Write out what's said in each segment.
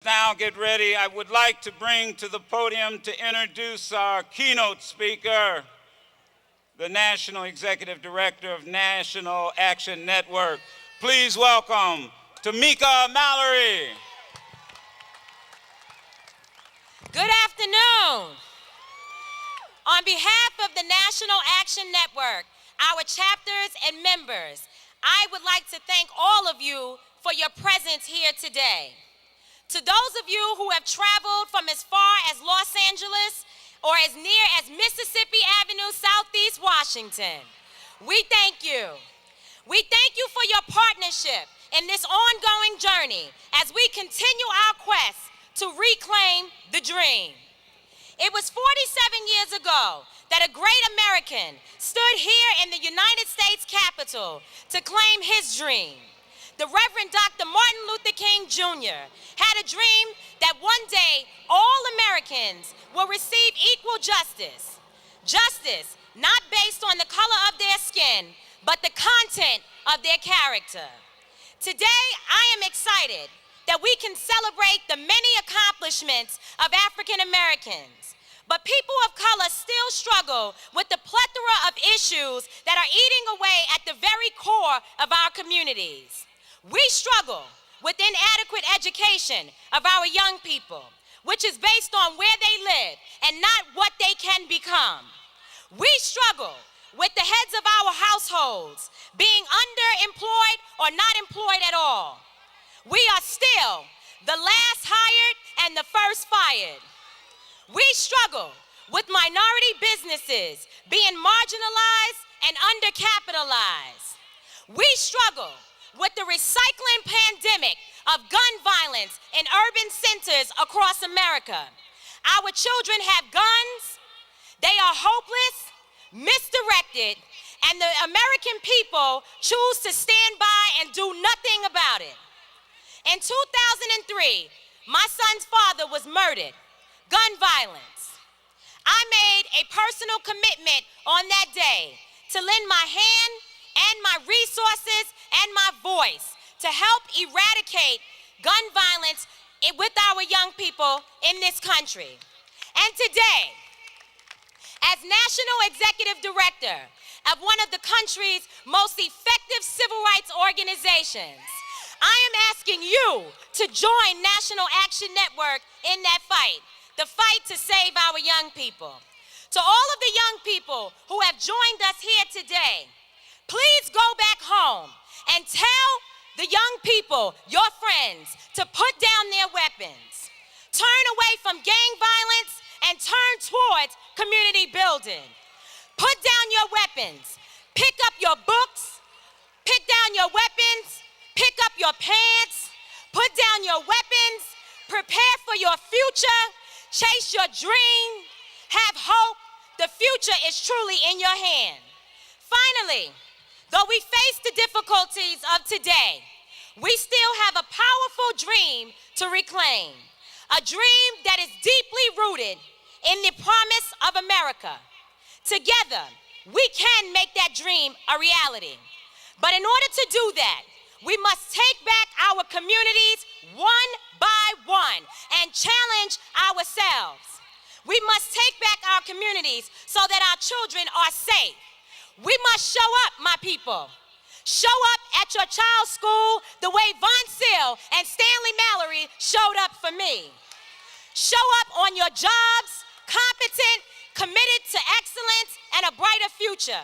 now get ready. I would like to bring to the podium to introduce our keynote speaker, the National Executive Director of National Action Network. Please welcome Tamika Mallory. Good afternoon. On behalf of the National Action Network, our chapters and members, I would like to thank all of you for your presence here today. To those of you who have traveled from as far as Los Angeles or as near as Mississippi Avenue, Southeast Washington, we thank you. We thank you for your partnership in this ongoing journey as we continue our quest to reclaim the dream. It was 47 years ago that a great American stood here in the United States Capitol to claim his dream. The Reverend Dr. Martin Luther King Jr. had a dream that one day all Americans will receive equal justice. Justice not based on the color of their skin, but the content of their character. Today, I am excited that we can celebrate the many accomplishments of African Americans. But people of color still struggle with the plethora of issues that are eating away at the very core of our communities. We struggle with inadequate education of our young people, which is based on where they live and not what they can become. We struggle with the heads of our households being underemployed or not employed at all. We are still the last hired and the first fired. We struggle with minority businesses being marginalized and undercapitalized. We struggle with the recycling pandemic of gun violence in urban centers across America. Our children have guns, they are hopeless, misdirected, and the American people choose to stand by and do nothing about it. In 2003, my son's father was murdered, gun violence. I made a personal commitment on that day to lend my hand and my resources and my voice to help eradicate gun violence with our young people in this country. And today, as National Executive Director of one of the country's most effective civil rights organizations, I am asking you to join National Action Network in that fight, the fight to save our young people. To all of the young people who have joined us here today, please go back home and tell the young people, your friends, to put down their weapons. Turn away from gang violence and turn towards community building. Put down your weapons. Pick up your books. Pick down your weapons. Pick up your pants, put down your weapons, prepare for your future, chase your dream, have hope. The future is truly in your hand. Finally, though we face the difficulties of today, we still have a powerful dream to reclaim, a dream that is deeply rooted in the promise of America. Together, we can make that dream a reality. But in order to do that, we must take back our communities one by one and challenge ourselves. We must take back our communities so that our children are safe. We must show up, my people. Show up at your child's school the way Von Sill and Stanley Mallory showed up for me. Show up on your jobs, competent, committed to excellence and a brighter future.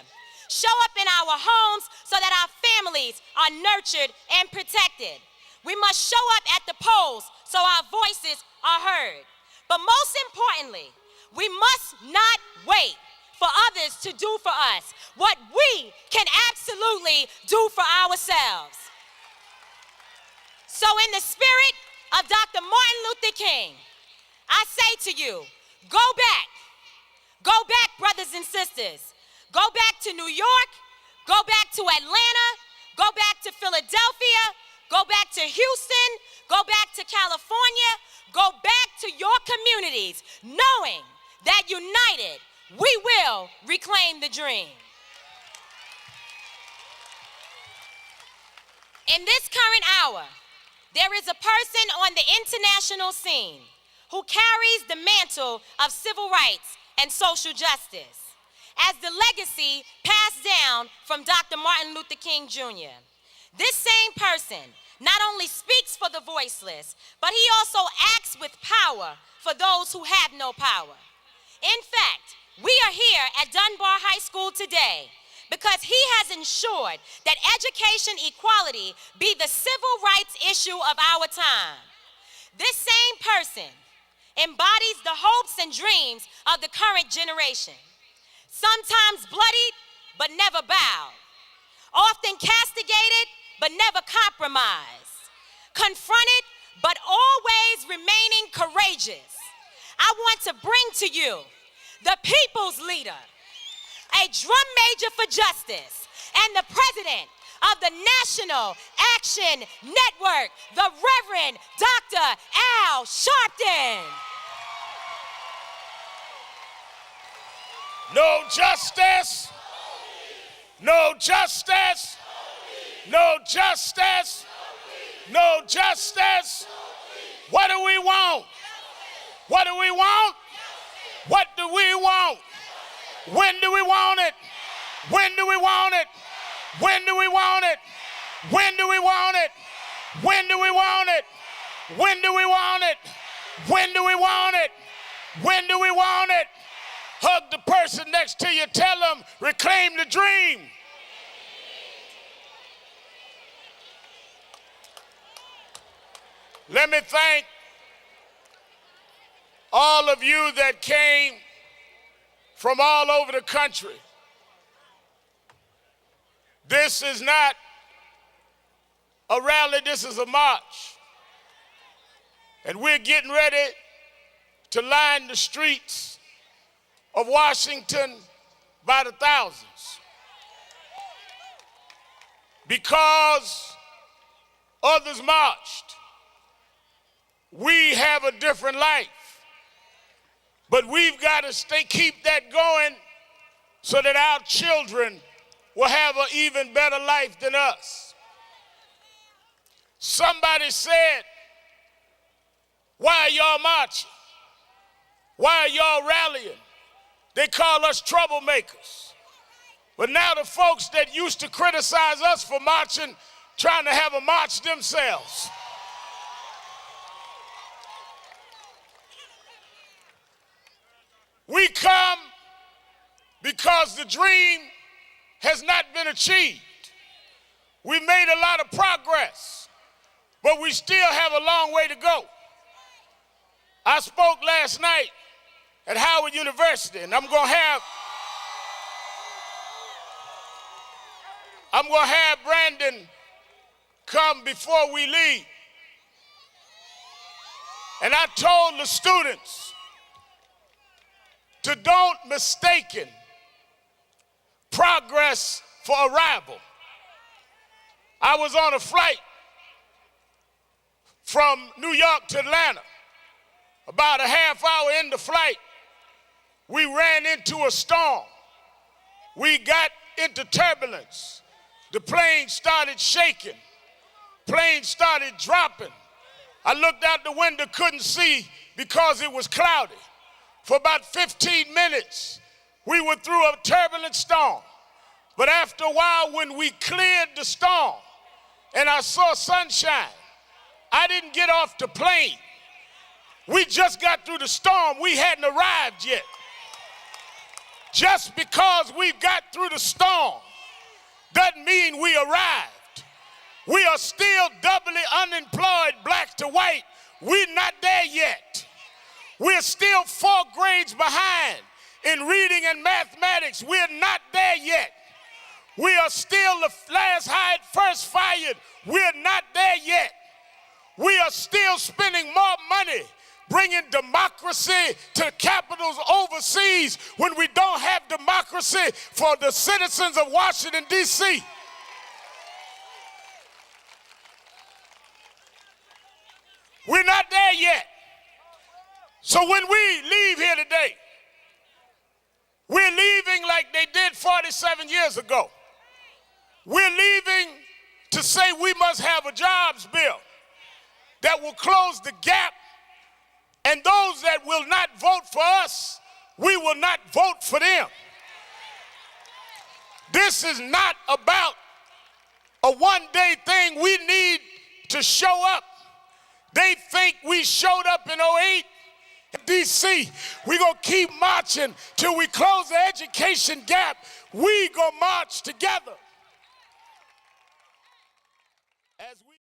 Show up in our homes so that our families are nurtured and protected. We must show up at the polls so our voices are heard. But most importantly, we must not wait for others to do for us what we can absolutely do for ourselves. So in the spirit of Dr. Martin Luther King, I say to you, go back. Go back, brothers and sisters. Go back to New York, go back to Atlanta, go back to Philadelphia, go back to Houston, go back to California, go back to your communities, knowing that united, we will reclaim the dream. In this current hour, there is a person on the international scene who carries the mantle of civil rights and social justice as the legacy passed down from Dr. Martin Luther King Jr. This same person not only speaks for the voiceless, but he also acts with power for those who have no power. In fact, we are here at Dunbar High School today because he has ensured that education equality be the civil rights issue of our time. This same person embodies the hopes and dreams of the current generation, sometimes bloodied but never bowed, often castigated but never compromised, confronted but always remaining courageous. I want to bring to you the people's leader, a drum major for justice, and the president of the National Action Network, the Reverend Dr. Al Sharpton. No justice, no justice, no justice, no justice. What do we want? What do we want? What do we want? When do we want it? When do we want it? When do we want it? When do we want it? When do we want it? When do we want it? When do we want it? When do we want it? Hug the person next to you. Tell them, reclaim the dream. Let me thank all of you that came from all over the country. This is not a rally, this is a march. And we're getting ready to line the streets of Washington by the thousands. Because others marched, we have a different life. But we've got to keep that going so that our children will have an even better life than us. Somebody said, why are y'all marching? Why are y'all rallying? They call us troublemakers. But now the folks that used to criticize us for marching, trying to have a march themselves. We come because the dream has not been achieved. We made a lot of progress, but we still have a long way to go. I spoke last night at Howard University, and I'm going to have Brandon come before we leave. And I told the students to don't mistake progress for arrival. I was on a flight from New York to Atlanta. About a half hour in the flight, we ran into a storm. We got into turbulence. The plane started shaking. Plane started dropping. I looked out the window, couldn't see because it was cloudy. For about 15 minutes, we were through a turbulent storm. But after a while, when we cleared the storm and I saw sunshine, I didn't get off the plane. We just got through the storm. We hadn't arrived yet. Just because we got through the storm doesn't mean we arrived. We are still doubly unemployed, black to white. We're not there yet. We're still 4 grades behind in reading and mathematics. We're not there yet. We are still the last hired, first fired. We're not there yet. We are still spending more money bringing democracy to capitals overseas when we don't have democracy for the citizens of Washington, D.C. We're not there yet. So when we leave here today, we're leaving like they did 47 years ago. We're leaving to say we must have a jobs bill. that will close the gap. And those that will not vote for us, we will not vote for them. This is not about a one-day thing. We need to show up. They think we showed up in 08 in D.C. We're going to keep marching till we close the education gap. We going to march together. As